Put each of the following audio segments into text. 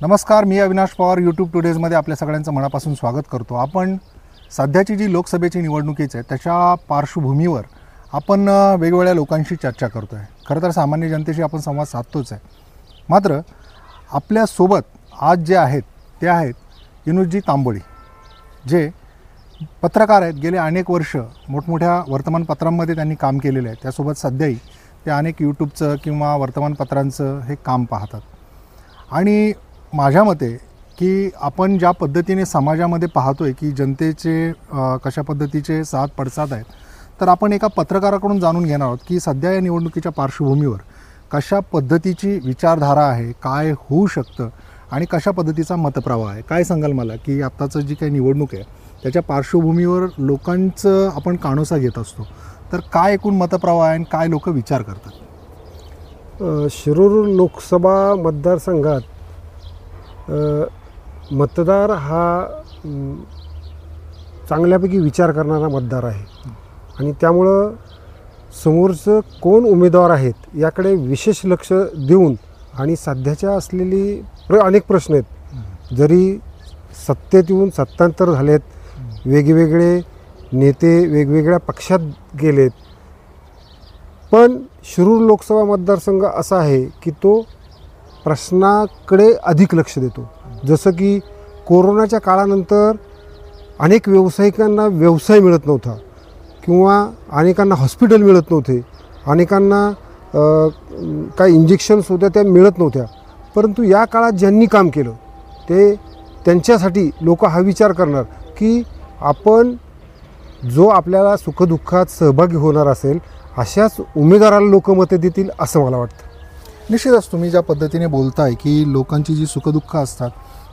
नमस्कार, मी अविनाश पवार यूट्यूब टुडेजमध्ये आपल्या सगळ्यांचं मनापासून स्वागत करतो. आपण सध्याची जी लोकसभेची निवडणुकीची आहे त्याच्या पार्श्वभूमीवर आपण वेगवेगळ्या लोकांशी चर्चा करतो आहे. खरं तर सामान्य जनतेशी आपण संवाद साधतोच आहे. मात्र आपल्यासोबत आज जे आहेत ते आहेत विनोदजी तांबोळी, जे पत्रकार आहेत. गेले अनेक वर्ष मोठमोठ्या वर्तमानपत्रांमध्ये त्यांनी काम केलेलं आहे. त्यासोबत सध्याही ते अनेक यूट्यूबचं किंवा वर्तमानपत्रांचं हे काम पाहतात. आणि माझ्या मते की आपण ज्या पद्धतीने समाजामध्ये पाहतो आहे की जनतेचे कशा पद्धतीचे साथ पडसाद आहेत, तर आपण एका पत्रकाराकडून जाणून घेणार आहोत की सध्या या निवडणुकीच्या पार्श्वभूमीवर कशा पद्धतीची विचारधारा आहे, काय होऊ शकतं आणि कशा पद्धतीचा मतप्रवाह आहे. काय सांगाल मला की आत्ताचं जी काही निवडणूक आहे त्याच्या पार्श्वभूमीवर लोकांचं आपण कानोसा घेत असतो, तर काय एकूण मतप्रवाह आहे आणि काय लोक विचार करतात? शिरूर लोकसभा मतदारसंघात मतदार हा चांगल्यापैकी विचार करणारा मतदार आहे आणि त्यामुळं समोरचं कोण उमेदवार आहेत याकडे विशेष लक्ष देऊन आणि सध्याच्या असलेली अनेक प्रश्न आहेत. जरी सत्तेत येऊन सत्तांतर झालेत, वेगवेगळे नेते वेगवेगळ्या पक्षात गेलेत, पण शिरूर लोकसभा मतदारसंघ असा आहे की तो प्रश्नाकडे अधिक लक्ष देतो. जसं की कोरोनाच्या काळानंतर अनेक व्यावसायिकांना व्यवसाय मिळत नव्हता किंवा अनेकांना हॉस्पिटल मिळत नव्हते, अनेकांना काही इंजेक्शन्स होत्या त्या मिळत नव्हत्या. परंतु या काळात ज्यांनी काम केलं ते त्यांच्यासाठी लोक हा विचार करणार की आपण जो आपल्याला सुखदुःखात सहभागी होणार असेल अशाच उमेदवाराला लोक मतं देतील असं मला वाटतं. निश्चितच तुम्ही ज्या पद्धतीने बोलताय की लोकांची जी सुखदुःख असतात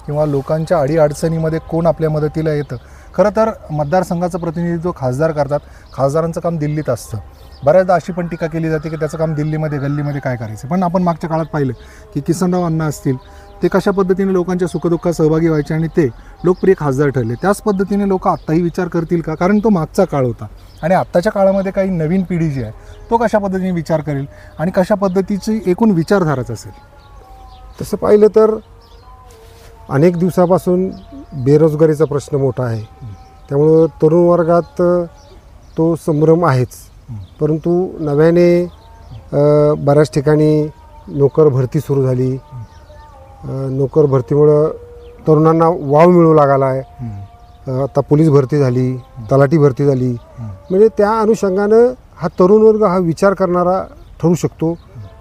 किंवा लोकांच्या अडीअडचणीमध्ये कोण आपल्या मदतीला येतं, खरं तर मतदारसंघाचं प्रतिनिधित्व खासदार करतात. खासदारांचं काम दिल्लीत असतं. बऱ्याचदा अशी पण टीका केली जाते की त्याचं काम दिल्लीमध्ये गल्लीमध्ये काय करायचं. पण आपण मागच्या काळात पाहिलं की किसनराव अण्णा असतील, ते कशा पद्धतीने लोकांच्या सुखदुःखात सहभागी व्हायचे आणि ते लोकप्रिय खासदार ठरले. त्याच पद्धतीने लोक आत्ताही विचार करतील का? कारण तो मागचा काळ होता आणि आत्ताच्या काळामध्ये काही नवीन पिढी जी आहे तो कशा पद्धतीने विचार करेल आणि कशा पद्धतीची एकूण विचारधाराच असेल. तसं पाहिलं तर अनेक दिवसापासून बेरोजगारीचा प्रश्न मोठा आहे. त्यामुळं तरुण वर्गात तो संभ्रम आहेच. परंतु नव्याने बऱ्याच ठिकाणी नोकर भरती सुरू झाली. नोकर भरतीमुळं तरुणांना वाव मिळू लागला आहे. आता पोलीस भरती झाली, तलाठी भरती झाली. म्हणजे त्या अनुषंगानं हा तरुण वर्ग हा विचार करणारा ठरू शकतो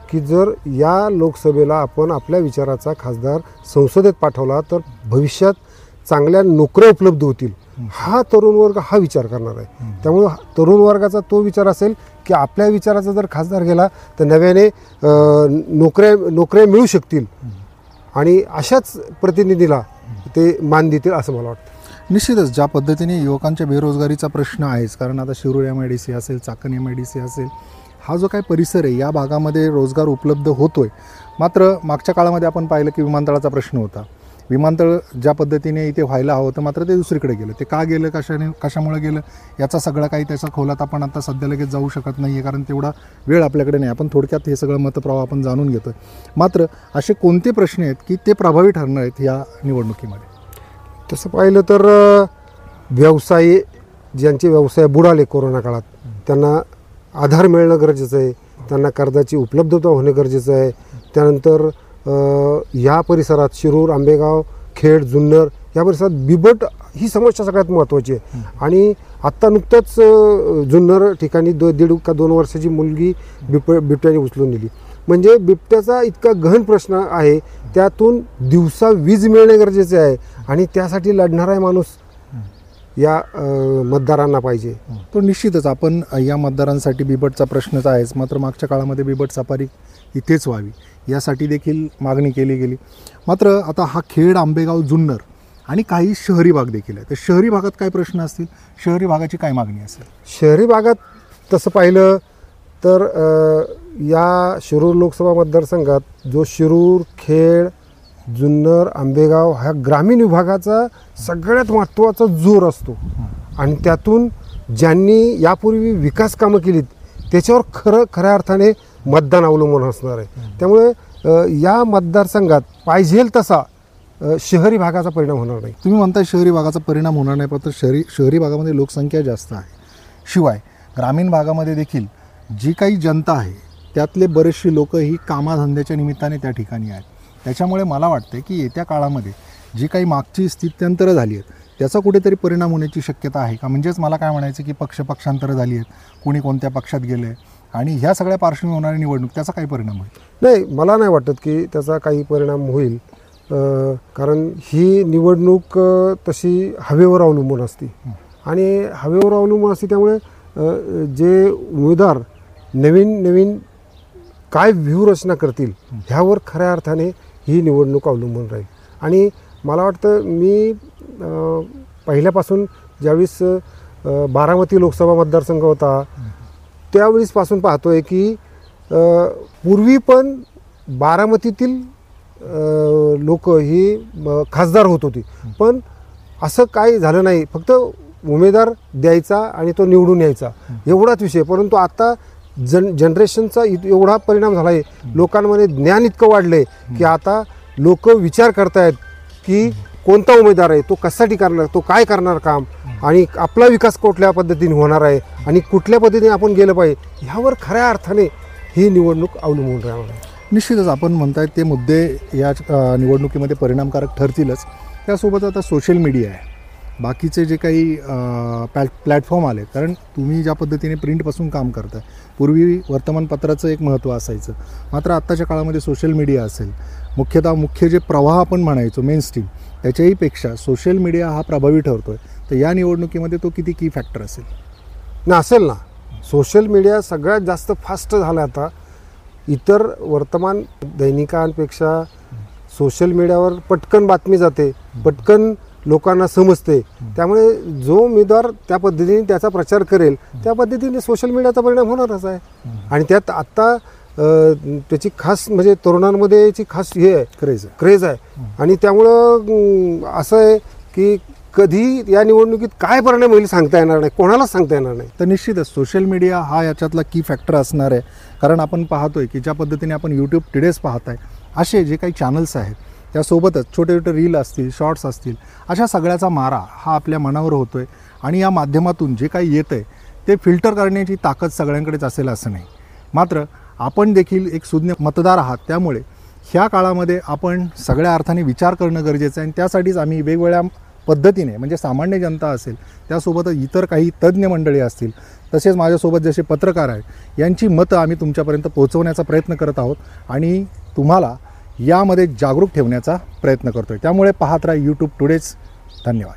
की जर या लोकसभेला आपण आपल्या विचाराचा खासदार संसदेत पाठवला तर भविष्यात चांगल्या नोकऱ्या उपलब्ध होतील. हा तरुण वर्ग हा विचार करणार आहे. त्यामुळं तरुण वर्गाचा तो विचार असेल की आपल्या विचाराचा जर खासदार गेला तर नव्याने नोकऱ्या मिळू शकतील आणि अशाच प्रतिनिधीला ते मान देतील असं मला वाटतं. निश्चितच ज्या पद्धतीने युवकांच्या बेरोजगारीचा प्रश्न आहेच, कारण आता शिरूर MIDC असेल, चाकण MIDC असेल, हा जो काही परिसर आहे या भागामध्ये रोजगार उपलब्ध होतो आहे. मात्र मागच्या काळामध्ये आपण पाहिलं की विमानतळाचा प्रश्न होता. विमानतळ ज्या पद्धतीने इथे व्हायला हवं होतं मात्र ते दुसरीकडे गेलं. ते का गेलं, कशामुळे गेलं याचा सगळं काही त्याचा खोलात आपण आता सध्या लगेच जाऊ शकत नाही आहे, कारण तेवढा वेळ आपल्याकडे नाही. आपण थोडक्यात हे सगळं मतप्रवाह आपण जाणून घेतो. मात्र असे कोणते प्रश्न आहेत की ते प्रभावी ठरणार आहेत या निवडणुकीमध्ये? तसं पाहिलं तर व्यवसाय, ज्यांचे व्यवसाय बुडाले कोरोना काळात, त्यांना आधार मिळणं गरजेचं आहे. त्यांना कर्जाची उपलब्धता होणे गरजेचं आहे. त्यानंतर या परिसरात शिरूर, आंबेगाव, खेड, जुन्नर या परिसरात बिबट ही समस्या सगळ्यात महत्त्वाची आहे. आणि आत्ता नुकतंच जुन्नर ठिकाणी 1.5 का 2 वर्षाची मुलगी बिबट्याने उचलून दिली. म्हणजे बिबट्याचा इतका गहन प्रश्न आहे, त्यातून दिवसा वीज मिळणे गरजेचे आहे आणि त्यासाठी लढणारा माणूस या मतदारांना पाहिजे. तो निश्चितच आपण या मतदारांसाठी बिबटचा प्रश्नच आहेच. मात्र मागच्या काळामध्ये बिबट सफारी इथेच व्हावी यासाठी देखील मागणी केली गेली. मात्र आता हा खेड, आंबेगाव, जुन्नर आणि काही शहरी भाग देखील आहे. तर शहरी भागात काय प्रश्न असतील, शहरी भागाची काय मागणी असेल? शहरी भागात तसं पाहिलं तर या शिरूर लोकसभा मतदारसंघात जो शिरूर, खेड, जुन्नर, आंबेगाव हा ग्रामीण विभागाचा सगळ्यात महत्त्वाचा जोर असतो आणि त्यातून ज्यांनी यापूर्वी विकास कामं केलीत त्याच्यावर खऱ्या अर्थाने मतदान अवलंबून असणार आहे. त्यामुळे या मतदारसंघात पाहिजे तसा शहरी भागाचा परिणाम होणार नाही. तुम्ही म्हणताय शहरी भागाचा परिणाम होणार नाही, पण शहरी भागामध्ये लोकसंख्या जास्त आहे. शिवाय ग्रामीण भागामध्ये देखील जी काही जनता आहे त्यातले बरेचशी लोक ही कामाधंद्याच्या निमित्ताने त्या ठिकाणी आहेत. त्याच्यामुळे मला वाटते की येत्या काळामध्ये जी काही मागची स्थित्यंतरं झाली आहेत त्याचा कुठेतरी परिणाम होण्याची शक्यता आहे का? म्हणजेच मला काय म्हणायचं की पक्षांतरं झाली आहेत, कोणी कोणत्या पक्षात गेले आणि ह्या सगळ्या पार्श्वभूमी होणारी निवडणूक त्याचा काही परिणाम होईल? नाही, मला नाही वाटत की त्याचा काही परिणाम होईल. कारण ही निवडणूक तशी हवेवर अवलंबून असते आणि हवेवर अवलंबून असते. त्यामुळे जे उमेदवार नवीन काय व्यूहरचना करतील ह्यावर खऱ्या अर्थाने ही निवडणूक अवलंबून राहील. आणि मला वाटतं मी पहिल्यापासून ज्यावेळेस बारामती लोकसभा मतदारसंघ होता त्यावेळेसपासून पाहतोय की पूर्वी पण बारामतीतील लोक ही खासदार होत होती, पण असं काही झालं नाही. फक्त उमेदवार द्यायचा आणि तो निवडून यायचा एवढाच विषय. परंतु आता जनरेशनचा एवढा परिणाम झाला आहे, लोकांमध्ये ज्ञान इतकं वाढलं आहे की आता लोक विचार करतायत की कोणता उमेदवार आहे, तो कशासाठी करणार, तो काय करणार काम, आणि आपला विकास कुठल्या पद्धतीने होणार आहे आणि कुठल्या पद्धतीने आपण गेलं पाहिजे ह्यावर खऱ्या अर्थाने ही निवडणूक अवलंबून राहणार आहे. निश्चितच आपण म्हणताय ते मुद्दे या निवडणुकीमध्ये परिणामकारक ठरतीलच. त्यासोबत आता सोशल मीडिया आहे, बाकीचे जे काही प्लॅटफॉर्म आले, कारण तुम्ही ज्या पद्धतीने प्रिंटपासून काम करताय, पूर्वी वर्तमानपत्राचं एक महत्त्व असायचं, मात्र आत्ताच्या काळामध्ये सोशल मीडिया असेल, मुख्य जे प्रवाह आपण म्हणायचो मेन स्ट्रीम त्याच्याही पेक्षा सोशल मीडिया हा प्रभावी ठरतो आहे. तर या निवडणुकीमध्ये तो किती की फॅक्टर असेल? ना असेल ना. सोशल मीडिया सगळ्यात जास्त फास्ट झाला आता. इतर वर्तमान दैनिकांपेक्षा सोशल मीडियावर पटकन बातमी जाते, पटकन लोकांना समजते. त्यामुळे जो उमेदवार त्या पद्धतीने त्याचा प्रचार करेल त्या पद्धतीने सोशल मीडियाचा परिणाम होणारच आहे. आणि त्यात आत्ता त्याची खास म्हणजे तरुणांमध्ये याची खास हे आहे, क्रेज आहे. आणि त्यामुळं असं आहे की कधी या निवडणुकीत काय परिणाम होईल सांगता येणार नाही, कोणालाच सांगता येणार नाही. तर निश्चितच सोशल मीडिया हा याच्यातला की फॅक्टर असणार आहे. कारण आपण पाहतोय की ज्या पद्धतीने आपण यूट्यूब टुडेज पाहत आहे, असे जे काही चॅनल्स आहेत त्यासोबतच छोटे छोटे रील असतील, शॉर्ट्स असतील, अशा सगळ्याचा मारा हा आपल्या मनावर होतोय. आणि या माध्यमातून जे काही येतं आहे ते फिल्टर करण्याची ताकद सगळ्यांकडेच असेल असं नाही. मात्र आपण देखील एक सुज्ञ मतदार आहात, त्यामुळे ह्या काळामध्ये आपण सगळ्या अर्थाने विचार करणं गरजेचं आहे. आणि त्यासाठीच आम्ही वेगवेगळ्या पद्धतीने, म्हणजे सामान्य जनता असेल, त्यासोबतच इतर काही तज्ज्ञ मंडळी असतील, तसेच माझ्यासोबत जसे पत्रकार आहेत, यांची मतं आम्ही तुमच्यापर्यंत पोहोचवण्याचा प्रयत्न करत आहोत आणि तुम्हाला यामध्ये जागरूक ठेवण्याचा प्रयत्न करतो आहे. त्यामुळे पाहत राहा यूट्यूब टुडेज. धन्यवाद.